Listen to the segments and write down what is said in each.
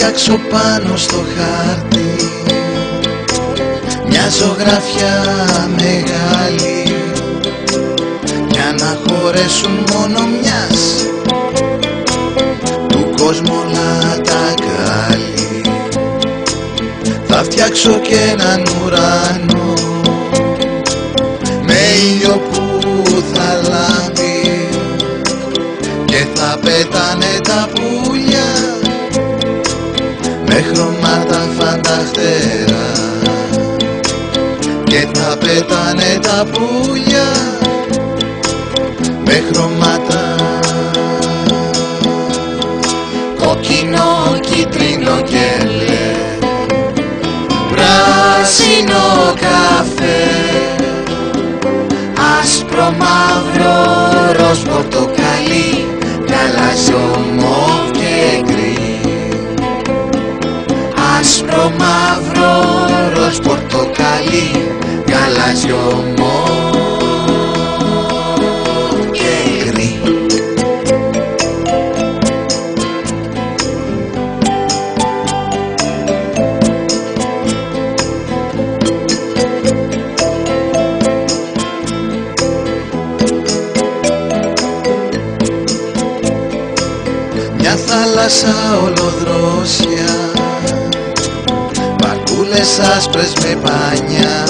φτιάξω πάνω στο χάρτη μια ζωγραφιά μεγάλη, για να χωρέσουν μόνο μιας του κόσμου όλα τα καλή. Θα φτιάξω και έναν ουρανό με ήλιο που θα λάμπει και θα πέτανε τα πουλιά με χρώματα φανταχτέρα, και θα πέτανε τα πουλιά με χρώματα κόκκινο, κίτρινο και μπλε, πράσινο καφέ, άσπρο, μαύρο, ροζ, πορτοκαλί, γαλάζιο, μοβ και γκρι. Άσπρο, μαύρο, ροζ, πορτοκαλί, γαλάζιο, μοβ και γκρι. Μια θάλασσα ολοδρόσια, βαρκούλες άσπρες με μπάνια,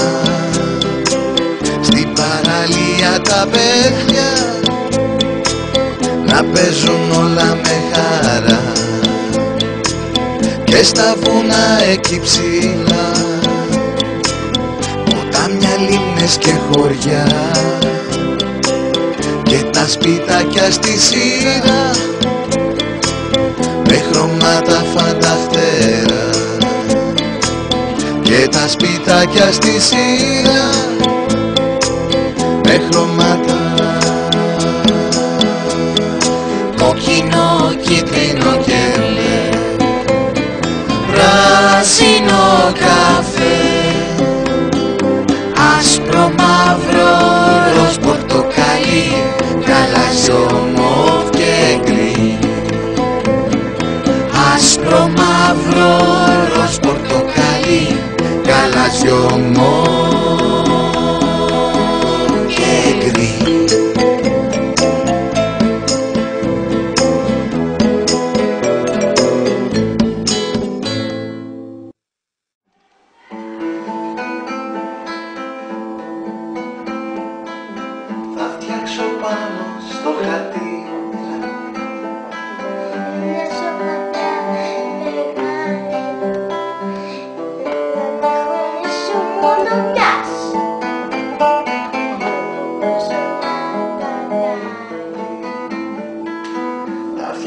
στην παραλία τα παιδιά να παίζουν όλα με χαρά, και στα βουνά εκεί ψηλά ποτάμια, λίμνες και χωριά, και τα σπιτάκια στη σειρά με χρώματα φανταχτέρα, και τα σπιτάκια στη σειρά με χρώματα κόκκινο, κίτρινο και μπλε, πράσινο καφέ,